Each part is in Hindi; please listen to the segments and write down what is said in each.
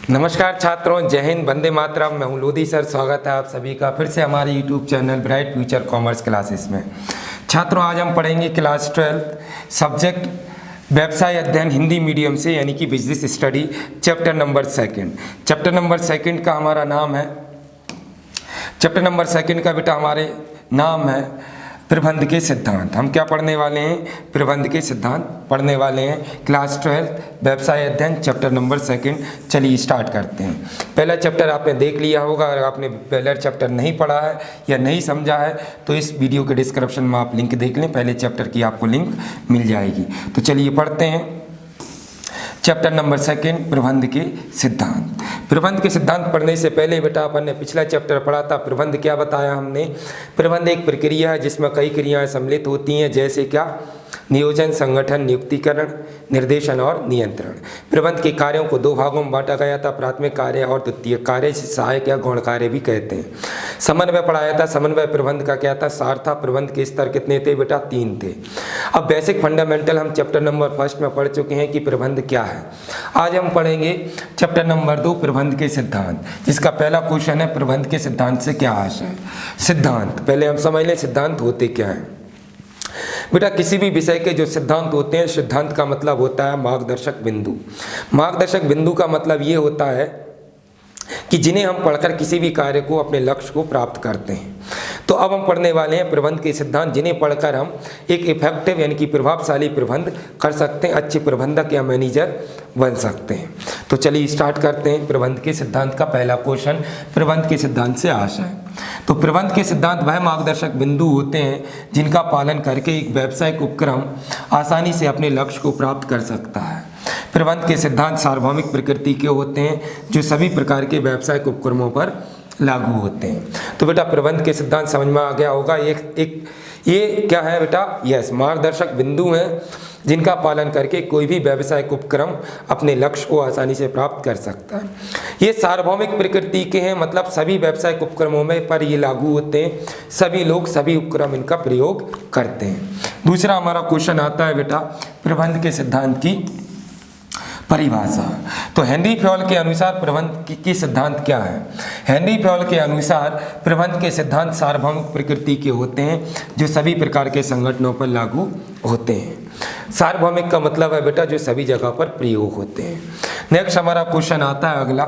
नमस्कार छात्रों, जय हिंद, वंदे मातरम। मैं हूं लोधी सर। स्वागत है आप सभी का फिर से हमारे YouTube channel bright future commerce classes में। छात्रों, आज हम पढ़ेंगे क्लास 12 सब्जेक्ट व्यवसाय अध्ययन हिंदी मीडियम से, यानी कि business study, chapter number 2। Chapter number 2 का हमारा नाम है, चैप्टर नंबर 2 का बेटा हमारे नाम है प्रबंध के सिद्धांत। हम क्या पढ़ने वाले हैं? प्रबंध के सिद्धांत पढ़ने वाले हैं। क्लास 12 व्यवसाय अध्ययन चैप्टर नंबर 2। चलिए स्टार्ट करते हैं। पहला चैप्टर आपने देख लिया होगा। अगर आपने पहला चैप्टर नहीं पढ़ा है या नहीं समझा है तो इस वीडियो के डिस्क्रिप्शन में आप लिंक देख लें, पहले चैप्टर की आपको लिंक मिल जाएगी। तो चलिए पढ़ते हैं चैप्टर नंबर 2 प्रबंध के सिद्धांत। प्रबंध के सिद्धांत पढ़ने से पहले बेटा अपन ने पिछला चैप्टर पढ़ा था। प्रबंध क्या बताया हमने? प्रबंध एक प्रक्रिया है जिसमें कई क्रियाएं सम्मिलित होती हैं, जैसे क्या? नियोजन, संगठन, नियुक्तिकरण, निर्देशन और नियंत्रण। प्रबंध के कार्यों को 2 भागों में बांटा गया था, प्राथमिक कार्य और द्वितीय कार्य, सहायक या गौण कार्य भी कहते हैं। समन्वय पढ़ाया था। समन्वय प्रबंध का क्या था? सार था। प्रबंध के स्तर कितने थे बेटा? 3 थे। अब बेसिक फंडामेंटल हम चैप्टर नंबर 1 में पढ़ चुके हैं कि प्रबंध क्या है। आज हम पढ़ेंगे चैप्टर नंबर 2 प्रबंध के सिद्धांत, जिसका पहला क्वेश्चन है प्रबंध के सिद्धांत से क्या आशय है। सिद्धांत पहले हम समझ लें, सिद्धांत होते क्या हैं। बेटा किसी भी विषय के जो सिद्धांत होते हैं, सिद्धांत का मतलब होता है मार्गदर्शक बिंदु। मार्गदर्शक बिंदु का मतलब ये होता है कि जिन्हें हम पढ़कर किसी भी कार्य को, अपने लक्ष्य को प्राप्त करते हैं। तो अब हम पढ़ने वाले हैं प्रबंध के सिद्धांत, जिन्हें पढ़कर हम एक इफेक्टिव यानी कि प्रभावशाली प्रबंध कर सकते हैं, अच्छे प्रबंधक या मैनेजर बन सकते हैं। तो चलिए स्टार्ट करते हैं प्रबंध के सिद्धांत का पहला क्वेश्चन। प्रबंध के सिद्धांत से आशय। तो प्रबंध के सिद्धांत वह मार्गदर्शक बिंदु होते हैं जिनका पालन करके एक व्यावसायिक उपक्रम आसानी से अपने लक्ष्य को प्राप्त कर सकता है। प्रबंध के सिद्धांत सार्वभौमिक प्रकृति के होते हैं जो सभी प्रकार के व्यावसायिक उपक्रमों पर लागू होते हैं। तो बेटा प्रबंध के सिद्धांत समझ में आ गया होगा। ये क्या है बेटा? यस, मार्गदर्शक बिंदु हैं जिनका पालन करके कोई भी व्यावसायिक उपक्रम अपने लक्ष्य को आसानी से प्राप्त कर सकता है। ये सार्वभौमिक प्रकृति के हैं, मतलब सभी व्यावसायिक उपक्रमों में पर ये लागू होते हैं। सभी लोग, सभी उपक्रम इनका प्रयोग करते हैं। दूसरा हमारा क्वेश्चन आता है बेटा प्रबंध के सिद्धांत की परिभाषा। तो हेनरी फ्योल के अनुसार प्रबंध के सिद्धांत क्या है? हेनरी फ्योल के अनुसार प्रबंध के सिद्धांत सार्वभौमिक प्रकृति के होते हैं जो सभी प्रकार के संगठनों पर लागू होते हैं। सार्वभौमिक का मतलब है बेटा जो सभी जगह पर प्रयोग होते हैं। नेक्स्ट हमारा क्वेश्चन आता है अगला,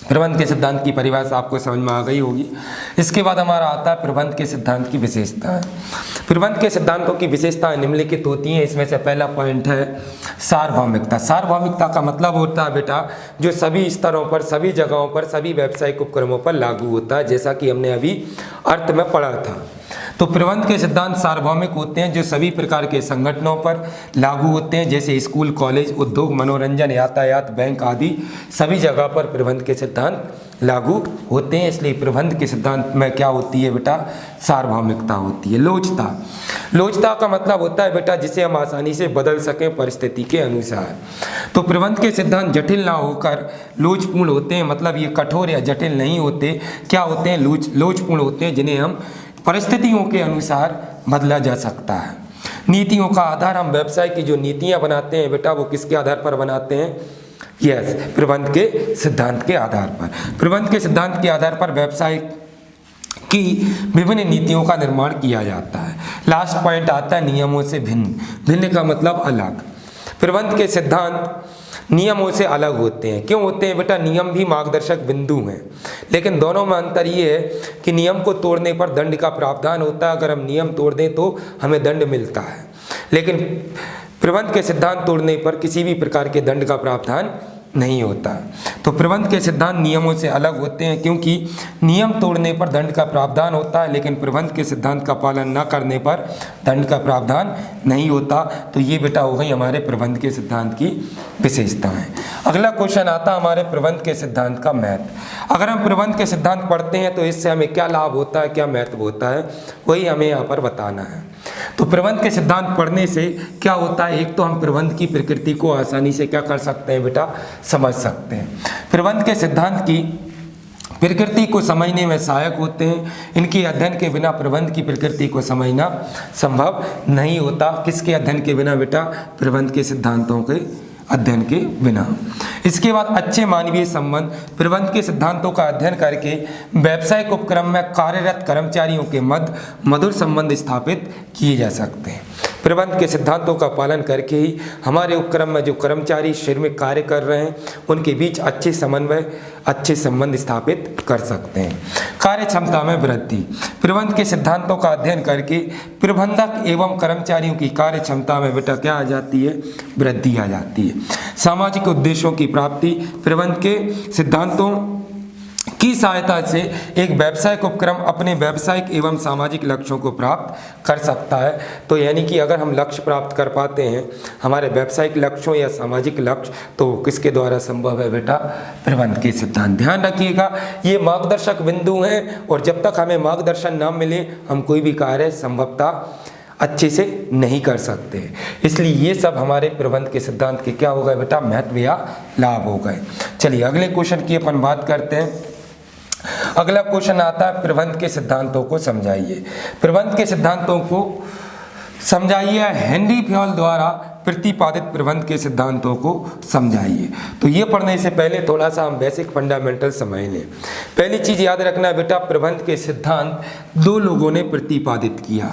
प्रबंध के सिद्धांत की परिभाषा आपको समझ में आ गई होगी। इसके बाद हमारा आता है प्रबंध के सिद्धांत की विशेषताएं। प्रबंध के सिद्धांतों की विशेषताएं निम्नलिखित होती हैं। इसमें से पहला पॉइंट है सार्वभौमिकता। सार्वभौमिकता का मतलब होता है बेटा जो सभी स्तरों पर, सभी जगहों पर, सभी व्यावसायिक उपक्रमों पर लागू होता है, जैसा कि हमने अभी अर्थ में पढ़ा था। तो प्रबंध के सिद्धांत सार्वभौमिक होते हैं जो सभी प्रकार के संगठनों पर लागू होते हैं, जैसे स्कूल, कॉलेज, उद्योग, मनोरंजन, यातायात, बैंक आदि सभी जगह पर प्रबंध के सिद्धांत लागू होते हैं। इसलिए प्रबंध के सिद्धांत में क्या होती है बेटा? सार्वभौमिकता होती है। लोचता। लोचता का मतलब होता है बेटा जिसे हम आसानी से बदल सकें परिस्थिति के अनुसार। तो प्रबंध के सिद्धांत जटिल ना होकर लोचपूर्ण होते हैं, मतलब ये कठोर या जटिल नहीं होते। क्या होते हैं? लोचपूर्ण होते हैं, जिन्हें हम परिस्थितियों के अनुसार बदला जा सकता है। नीतियों का आधार, हम व्यवसाय की जो नीतियां बनाते हैं बेटा वो किसके आधार पर बनाते हैं? यस, प्रबंध के सिद्धांत के आधार पर। प्रबंध के सिद्धांत के आधार पर व्यवसाय की विभिन्न नीतियों का निर्माण किया जाता है। लास्ट पॉइंट आता है नियमों से भिन्न। भिन्न का मतलब अलग। प्रबंध के सिद्धांत नियमों से अलग होते हैं। क्यों होते हैं बेटा? नियम भी मार्गदर्शक बिंदु हैं, लेकिन दोनों में अंतर ये है कि नियम को तोड़ने पर दंड का प्रावधान होता है। अगर हम नियम तोड़ दें तो हमें दंड मिलता है, लेकिन प्रबंध के सिद्धांत तोड़ने पर किसी भी प्रकार के दंड का प्रावधान नहीं होता। तो प्रबंध के सिद्धांत नियमों से अलग होते हैं क्योंकि नियम तोड़ने पर दंड का प्रावधान होता है, लेकिन प्रबंध के सिद्धांत का पालन न करने पर दंड का प्रावधान नहीं होता। तो ये बेटा हो गई हमारे प्रबंध के सिद्धांत की विशेषताएं। अगला क्वेश्चन आता है हमारे प्रबंध के सिद्धांत का महत्व। अगर हम प्रबंध के सिद्धांत पढ़ते हैं तो इससे हमें क्या लाभ होता है, क्या महत्व होता है, वही हमें यहाँ पर बताना है। तो प्रबंध के सिद्धांत पढ़ने से क्या होता है? एक तो हम प्रबंध की प्रकृति को आसानी से क्या कर सकते हैं बेटा? समझ सकते हैं। प्रबंध के सिद्धांत की प्रकृति को समझने में सहायक होते हैं। इनके अध्ययन के बिना प्रबंध की प्रकृति को समझना संभव नहीं होता। किसके अध्ययन के बिना बेटा? प्रबंध के सिद्धांतों के अध्ययन के बिना। इसके बाद अच्छे मानवीय संबंध, प्रबंध के सिद्धांतों का अध्ययन करके व्यावसायिक उपक्रम में कार्यरत कर्मचारियों के मध्य मधुर संबंध स्थापित किए जा सकते हैं। प्रबंध के सिद्धांतों का पालन करके ही हमारे उपक्रम में जो कर्मचारी शरीर में कार्य कर रहे हैं उनके बीच अच्छे समन्वय, अच्छे संबंध स्थापित कर सकते हैं। कार्य क्षमता में वृद्धि, प्रबंध के सिद्धांतों का अध्ययन करके प्रबंधक एवं कर्मचारियों की कार्य क्षमता में बेटा क्या आ जाती है, वृद्धि आ जाती है। सामाजिक उद्देश्यों की प्राप्ति, प्रबंध के सिद्धांतों की सहायता से एक व्यावसायिक उपक्रम अपने व्यावसायिक एवं सामाजिक लक्ष्यों को प्राप्त कर सकता है। तो यानी कि अगर हम लक्ष्य प्राप्त कर पाते हैं हमारे व्यावसायिक लक्ष्यों या सामाजिक लक्ष्य, तो किसके द्वारा संभव है बेटा, प्रबंध के सिद्धांत। ध्यान रखिएगा ये मार्गदर्शक बिंदु हैं और जब तक हमें मार्गदर्शन ना मिले हम कोई भी कार्य संभवतः अच्छे से नहीं कर सकते। इसलिए ये सब हमारे प्रबंध के सिद्धांत के क्या हो गए बेटा, महत्व या लाभ हो गए। चलिए अगले क्वेश्चन की अपन बात करते हैं। अगला क्वेश्चन आता है प्रबंध के सिद्धांतों को समझाइए। प्रबंध के सिद्धांतों को समझाइए, हेनरी फ्योल द्वारा प्रतिपादित प्रबंध के सिद्धांतों को समझाइए। तो ये पढ़ने से पहले थोड़ा सा हम बेसिक फंडामेंटल समझ लें। पहली चीज याद रखना बेटा, प्रबंध के सिद्धांत दो लोगों ने प्रतिपादित किया।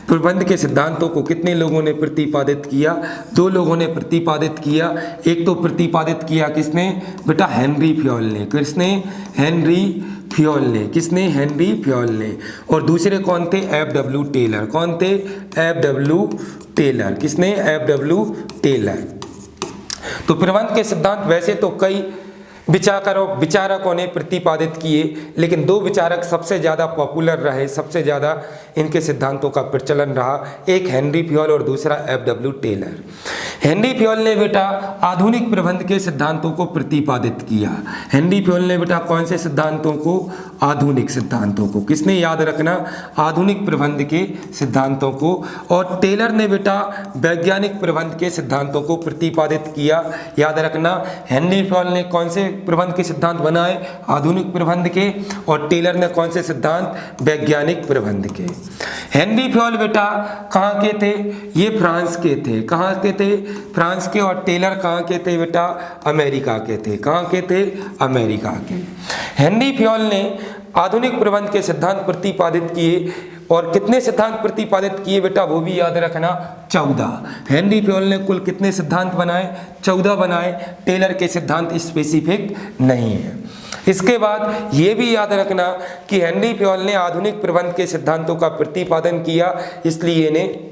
प्रबंध के सिद्धांतों को कितने लोगों ने प्रतिपादित किया, दो लोगों ने प्रतिपादित किया। एक तो प्रतिपादित किया किसने बेटा, हेनरी फ्योल ने। किसने, हेनरी फ्योल ने। किसने, हेनरी फ्योल ने। और दूसरे कौन थे, एफ.डब्ल्यू. टेलर। कौन थे, एफ.डब्ल्यू. टेलर। किसने, एफ.डब्ल्यू. टेलर। तो प्रबंध के सिद्धांत वैसे तो कई विचारकों ने प्रतिपादित किए, लेकिन दो विचारक सबसे ज़्यादा पॉपुलर रहे, सबसे ज़्यादा इनके सिद्धांतों का प्रचलन रहा। एक हेनरी फ्योल और दूसरा एफ.डब्ल्यू. टेलर। हेनरी फ्योल ने बेटा आधुनिक प्रबंध के सिद्धांतों को प्रतिपादित किया। हेनरी फ्योल ने बेटा कौन से सिद्धांतों को, आधुनिक सिद्धांतों को। किसने, याद रखना, आधुनिक प्रबंध के सिद्धांतों को। और टेलर ने बेटा वैज्ञानिक प्रबंध के सिद्धांतों को प्रतिपादित किया। याद रखना, हेनरी फ्योल ने कौन से प्रबंध के सिद्धांत बनाए, आधुनिक प्रबंध के, और टेलर ने कौन से सिद्धांत, वैज्ञानिक प्रबंध के। हेनरी फ्योल बेटा कहाँ के थे, ये फ्रांस के थे। कहाँ के थे, फ्रांस के। और टेलर कहाँ के थे बेटा, अमेरिका के थे। कहाँ के थे, अमेरिका के। हेनरी फ्योल ने आधुनिक प्रबंध के सिद्धांत प्रतिपादित किए और कितने सिद्धांत प्रतिपादित किए बेटा, वो भी याद रखना, 14। हेनरी फ्योल ने कुल कितने सिद्धांत बनाए, 14 बनाए। टेलर के सिद्धांत स्पेसिफिक नहीं है। इसके बाद ये भी याद रखना कि हेनरी फ्योल ने आधुनिक प्रबंध के सिद्धांतों का प्रतिपादन किया, इसलिए इन्हें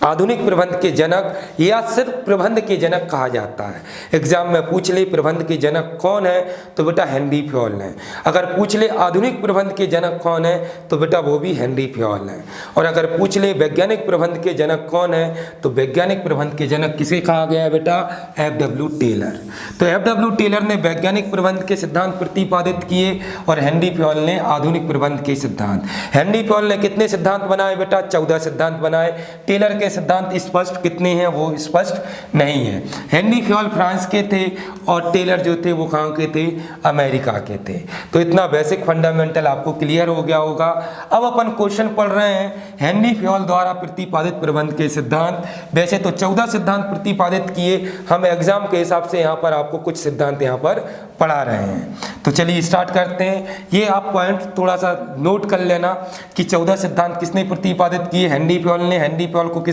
आधुनिक प्रबंध के जनक या सिर्फ प्रबंध के जनक कहा जाता है। एग्जाम में पूछ ले प्रबंध के जनक कौन है, तो बेटा हेनरी फ्योल है। अगर पूछ ले आधुनिक प्रबंध के जनक कौन है, तो बेटा वो भी हेनरी फ्योल है। और अगर पूछ ले वैज्ञानिक प्रबंध के जनक कौन है, तो वैज्ञानिक प्रबंध के जनक किसे कहा गया है बेटा, एफ.डब्ल्यू. टेलर। तो एफ.डब्ल्यू. टेलर ने वैज्ञानिक प्रबंध के सिद्धांत प्रतिपादित किए और हेनरी फ्योल ने आधुनिक प्रबंध के सिद्धांत। हेनरी फ्योल ने कितने सिद्धांत बनाए बेटा, 14 सिद्धांत बनाए। टेलर के सिद्धांत स्पष्ट कितने हैं, वो स्पष्ट नहीं है। हेनरी फ्योल फ्रांस के थे और टेलर जो थे वो कहाँ के थे, अमेरिका के थे। तो इतना बेसिक फंडामेंटल आपको क्लियर हो गया होगा। अब अपन क्वेश्चन पढ़ रहे हैं हेनरी फ्योल द्वारा प्रतिपादित प्रबंध के सिद्धांत। वैसे तो 14 सिद्धांत प्रतिपादित किए, हम एग्जाम के हिसाब से यहाँ पर आपको कुछ सिद्धांत यहाँ पर पढ़ा रहे हैं। तो चलिए स्टार्ट करते हैं। ये आप पॉइंट थोड़ा सा नोट कर लेना कि 14 सिद्धांत किसने प्रतिपादित किए, हेनरी फ्योल ने। हेनरी फ्योल को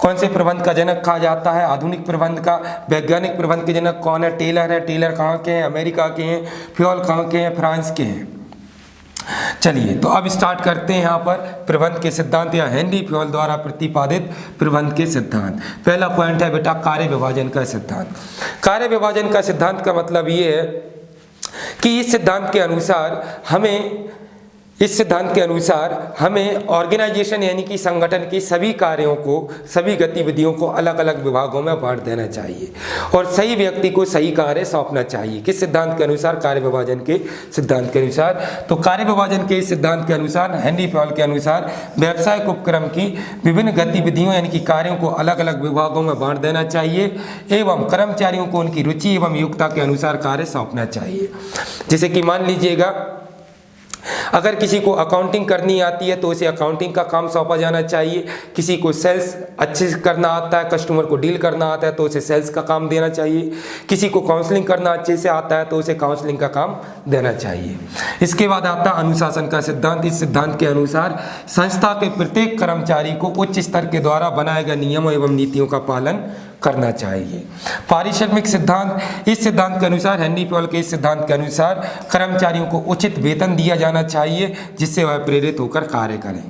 कौन से प्रबंध का जनक कहा जाता है, आधुनिक प्रबंध का। वैज्ञानिक प्रबंध के जनक कौन है, टेलर है। टेलर कहाँ के हैं, अमेरिका के हैं। फ्योल कहाँ के हैं, फ्रांस के हैं। चलिए तो अब स्टार्ट करते हैं यहाँ पर प्रबंध के सिद्धांत या हेनरी फ्योल द्वारा प्रतिपादित प्रबंध के सिद्धांत। पहला पॉइंट है बेटा कार्य विभाजन का सिद्धांत। कार्य विभाजन का सिद्धांत का मतलब ये है कि इस सिद्धांत के अनुसार हमें ऑर्गेनाइजेशन यानी कि संगठन की सभी कार्यों को, सभी गतिविधियों को अलग अलग विभागों में बांट देना चाहिए और सही व्यक्ति को सही कार्य सौंपना चाहिए। किस सिद्धांत के अनुसार, कार्य विभाजन के सिद्धांत के अनुसार। तो कार्य विभाजन के सिद्धांत के अनुसार, हेनरी फ्योल के अनुसार, व्यावसायिक उपक्रम की विभिन्न गतिविधियों यानी कि कार्यों को अलग अलग विभागों में बांट देना चाहिए एवं कर्मचारियों को उनकी रुचि एवं योग्यता के अनुसार कार्य सौंपना चाहिए। जैसे कि मान लीजिएगा अगर किसी को अकाउंटिंग करनी आती है तो उसे अकाउंटिंग का काम सौंपा जाना चाहिए। किसी को सेल्स अच्छे से करना आता है, कस्टमर को डील करना आता है तो उसे सेल्स का काम देना चाहिए। किसी को काउंसलिंग करना अच्छे से आता है तो उसे काउंसलिंग का काम देना चाहिए। इसके बाद आता है अनुशासन का सिद्धांत। इस सिद्धांत के अनुसार संस्था के प्रत्येक कर्मचारी को उच्च स्तर के द्वारा बनाए गए नियमों एवं नीतियों का पालन करना चाहिए। पारिश्रमिक सिद्धांत। इस सिद्धांत के अनुसार, हेनरी पॉल के इस सिद्धांत के अनुसार कर्मचारियों को उचित वेतन दिया जाना चाहिए जिससे वह प्रेरित होकर कार्य करें।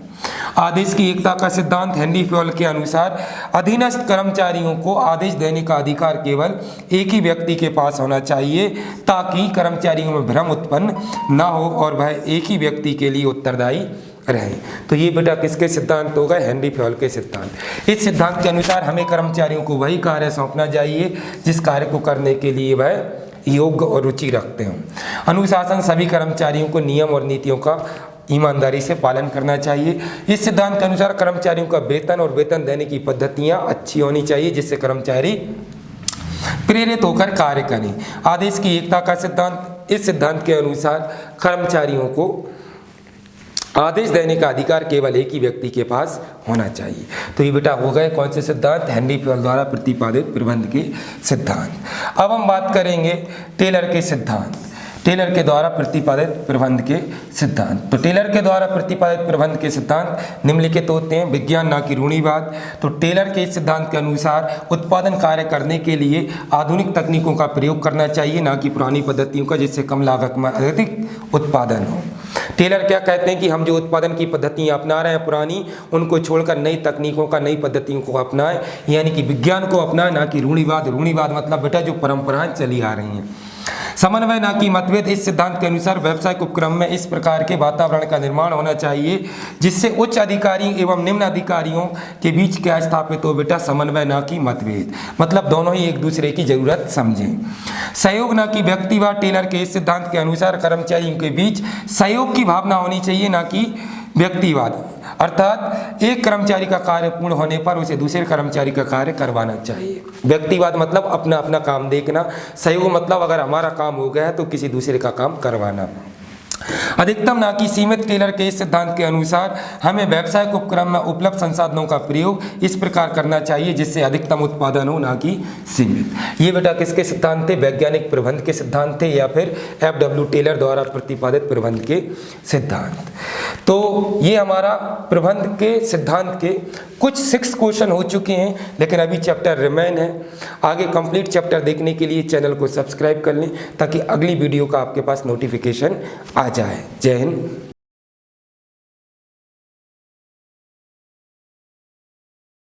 आदेश की एकता का सिद्धांत। हेनरी पॉल के अनुसार अधीनस्थ कर्मचारियों को आदेश देने का अधिकार केवल एक ही व्यक्ति के पास होना चाहिए ताकि कर्मचारियों में भ्रम उत्पन्न न हो और वह एक ही व्यक्ति के लिए उत्तरदायी रहे। तो ये बेटा किसके सिद्धांत हो गए? हेनरी पॉल के सिद्धांत। इस सिद्धांत के अनुसार हमें कर्मचारियों को वही कार्य सौंपना चाहिए जिस कार्य को करने के लिए वह योग्य और रुचि रखते हों। अनुशासन। सभी कर्मचारियों को नियम और नीतियों का ईमानदारी से पालन करना चाहिए। इस सिद्धांत के अनुसार कर्मचारियों का वेतन और वेतन देने की पद्धतियाँ अच्छी होनी चाहिए जिससे कर्मचारी प्रेरित होकर कार्य करें। आदेश की एकता का सिद्धांत। इस सिद्धांत के अनुसार कर्मचारियों को आदेश देने का अधिकार केवल एक ही व्यक्ति के पास होना चाहिए। तो ये बेटा हो गए कौन से सिद्धांत? हेनरी पॉल द्वारा प्रतिपादित प्रबंध के सिद्धांत। अब हम बात करेंगे टेलर के सिद्धांत। टेलर के द्वारा प्रतिपादित प्रबंध के सिद्धांत। तो टेलर के द्वारा प्रतिपादित प्रबंध के सिद्धांत निम्नलिखित होते हैं। विज्ञान ना कि रूढ़िवाद। तो टेलर के इस सिद्धांत के अनुसार उत्पादन कार्य करने के लिए आधुनिक तकनीकों का प्रयोग करना चाहिए ना कि पुरानी पद्धतियों का, जिससे कम लागत में अधिक उत्पादन हो। टेलर क्या कहते हैं कि हम जो उत्पादन की पद्धतियाँ अपना रहे हैं पुरानी, उनको छोड़कर नई तकनीकों का, नई पद्धतियों को अपनाएं, यानी कि विज्ञान को अपनाएं ना कि रूढ़िवाद। रूढ़िवाद मतलब बेटा जो परंपराएं चली आ रही हैं। समन्वय ना कि मतभेद। इस सिद्धांत के अनुसार व्यावसायिक उपक्रम में इस प्रकार के वातावरण का निर्माण होना चाहिए जिससे उच्च अधिकारी एवं निम्न अधिकारियों के बीच क्या स्थापित हो? बेटा समन्वय ना कि मतभेद, मतलब दोनों ही एक दूसरे की जरूरत समझें। सहयोग ना कि व्यक्तिवाद। टेलर के इस सिद्धांत के अनुसार कर्मचारियों के बीच सहयोग की भावना होनी चाहिए ना कि व्यक्तिवाद, अर्थात एक कर्मचारी का कार्य पूर्ण होने पर उसे दूसरे कर्मचारी का कार्य करवाना चाहिए। व्यक्तिवाद मतलब अपना अपना काम देखना। सहयोग मतलब अगर हमारा काम हो गया है तो किसी दूसरे का काम करवाना। अधिकतम ना कि सीमित। टेलर के इस सिद्धांत के अनुसार हमें व्यावसायिक उपक्रम में उपलब्ध संसाधनों का प्रयोग इस प्रकार करना चाहिए जिससे अधिकतम उत्पादन हो ना कि सीमित। ये बेटा किसके सिद्धांत थे? वैज्ञानिक प्रबंध के सिद्धांत थे या फिर FW टेलर द्वारा प्रतिपादित प्रबंध के सिद्धांत। तो ये हमारा प्रबंध के सिद्धांत के कुछ 6 क्वेश्चन हो चुके हैं, लेकिन अभी चैप्टर रिमेन है। आगे कंप्लीट चैप्टर देखने के लिए चैनल को सब्सक्राइब कर लें ताकि अगली वीडियो का आपके पास नोटिफिकेशन आ जाए। जय हिंद।